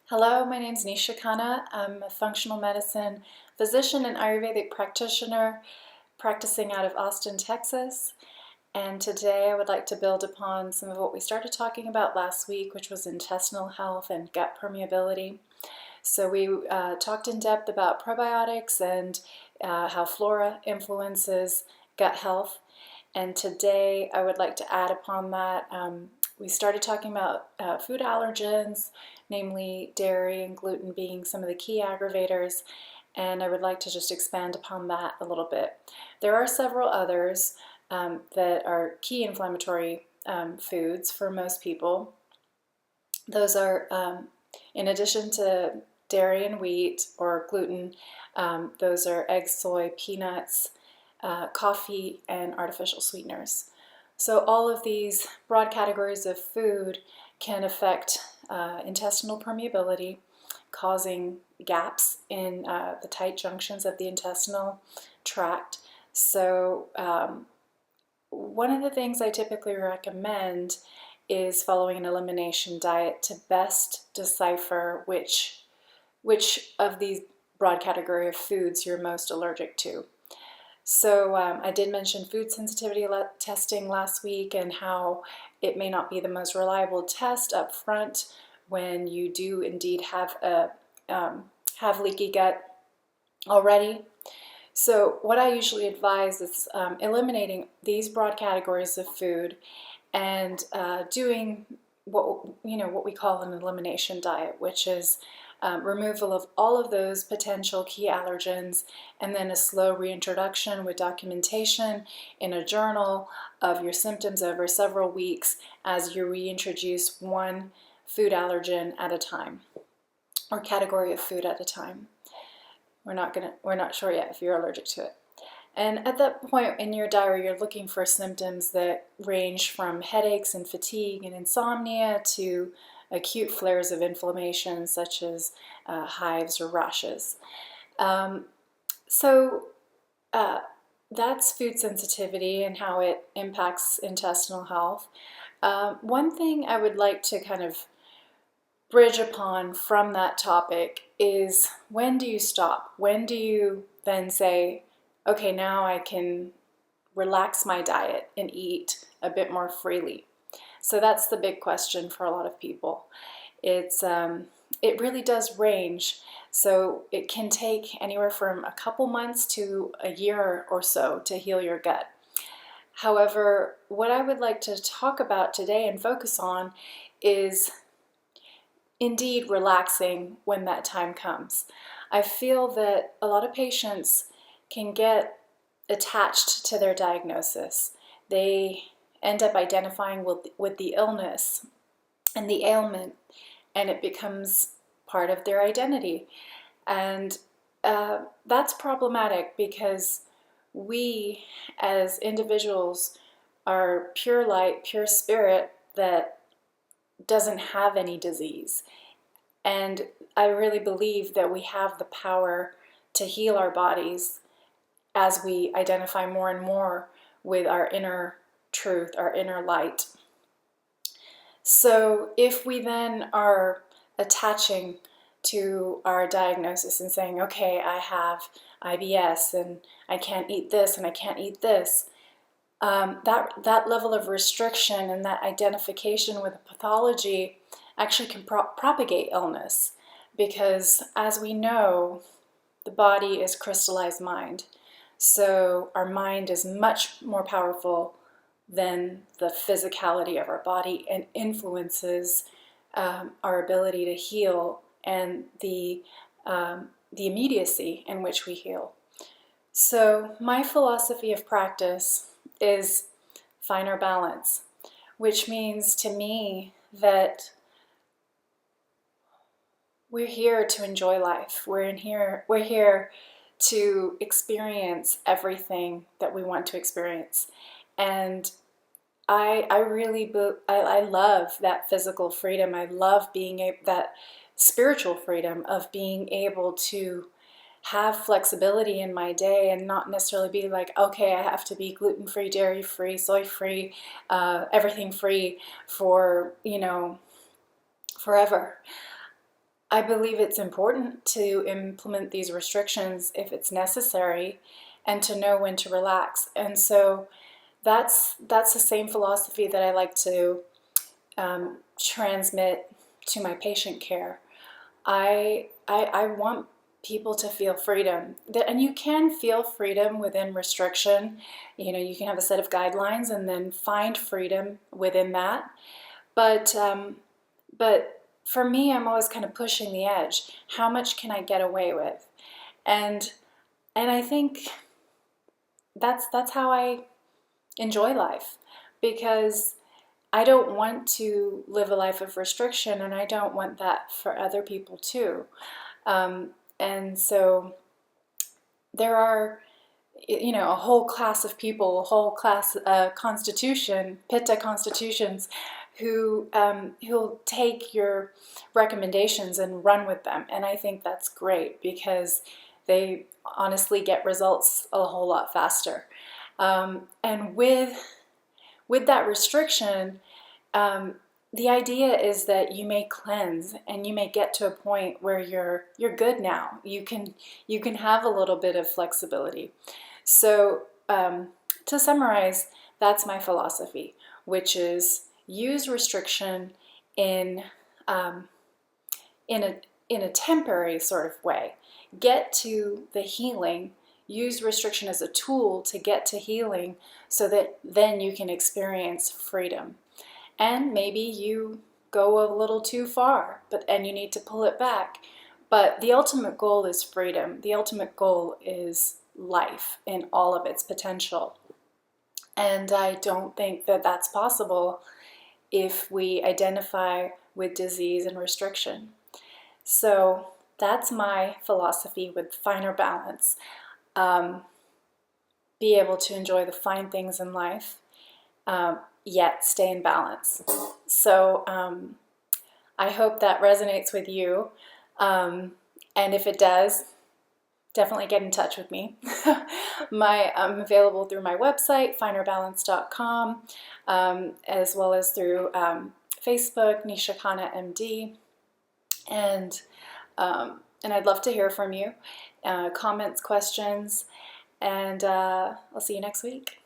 Hello, my name is Nisha Khanna. I'm a functional medicine physician and Ayurvedic practitioner practicing out of Austin, Texas. And today I would like to build upon some of what we started talking about last week, which was intestinal health and gut permeability. So we talked in depth about probiotics and how flora influences gut health. And today I would like to add upon that. We started talking about food allergens, namely dairy and gluten being some of the key aggravators, and I would like to just expand upon that a little bit. There are several others that are key inflammatory foods for most people. Those are, in addition to dairy and wheat or gluten, those are eggs, soy, peanuts, coffee, and artificial sweeteners. So all of these broad categories of food can affect intestinal permeability, causing gaps in the tight junctions of the intestinal tract. So one of the things I typically recommend is following an elimination diet to best decipher which of these broad category of foods you're most allergic to. So I did mention food sensitivity testing last week and how it may not be the most reliable test up front when you do indeed have leaky gut already. So what I usually advise is eliminating these broad categories of food and doing what we call an elimination diet, which is removal of all of those potential key allergens, and then a slow reintroduction with documentation in a journal of your symptoms over several weeks as you reintroduce one food allergen at a time, or category of food at a time. We're not sure yet if you're allergic to it. And at that point in your diary, you're looking for symptoms that range from headaches and fatigue and insomnia to acute flares of inflammation such as hives or rashes. So that's food sensitivity and how it impacts intestinal health. One thing I would like to kind of bridge upon from that topic is, when do you stop? When do you then say, okay, now I can relax my diet and eat a bit more freely? So that's the big question for a lot of people. It really does range. So it can take anywhere from a couple months to a year or so to heal your gut. However, what I would like to talk about today and focus on is indeed relaxing when that time comes. I feel that a lot of patients can get attached to their diagnosis. They end up identifying with the illness and the ailment, and it becomes part of their identity. And that's problematic because we as individuals are pure light, pure spirit that doesn't have any disease. And I really believe that we have the power to heal our bodies as we identify more and more with our inner truth, our inner light. So if we then are attaching to our diagnosis and saying, okay, I have IBS and I can't eat this and I can't eat this, that level of restriction and that identification with a pathology actually can propagate illness, because as we know, the body is crystallized mind. So our mind is much more powerful than the physicality of our body and influences our ability to heal and the immediacy in which we heal. So my philosophy of practice is Finerbalance, which means to me that we're here to enjoy life. We're here to experience everything that we want to experience. And I love that physical freedom. I love that spiritual freedom of being able to have flexibility in my day and not necessarily be like, okay, I have to be gluten-free, dairy-free, soy-free, everything free for, forever. I believe it's important to implement these restrictions if it's necessary, and to know when to relax. And so that's the same philosophy that I like to transmit to my patient care. I want people to feel freedom, and you can feel freedom within restriction. You know, you can have a set of guidelines and then find freedom within that. But for me, I'm always kind of pushing the edge. How much can I get away with? And I think that's how I enjoy life, because I don't want to live a life of restriction, and I don't want that for other people too. And so there are, you know, a whole class of people, a whole class constitution, Pitta constitutions, who'll take your recommendations and run with them. And I think that's great, because they honestly get results a whole lot faster. And with that restriction, the idea is that you may cleanse, and you may get to a point where you're good now. You can have a little bit of flexibility. So to summarize, that's my philosophy, which is use restriction in a temporary sort of way. Get to the healing. Use restriction as a tool to get to healing, so that then you can experience freedom. And maybe you go a little too far, and you need to pull it back. But the ultimate goal is freedom. The ultimate goal is life in all of its potential. And I don't think that that's possible if we identify with disease and restriction. So that's my philosophy with Finerbalance. Be able to enjoy the fine things in life, yet stay in balance. So I hope that resonates with you. And if it does, definitely get in touch with me. I'm available through my website, finerbalance.com, as well as through Facebook, Nisha Khanna MD. And I'd love to hear from you. Comments, questions, and I'll see you next week.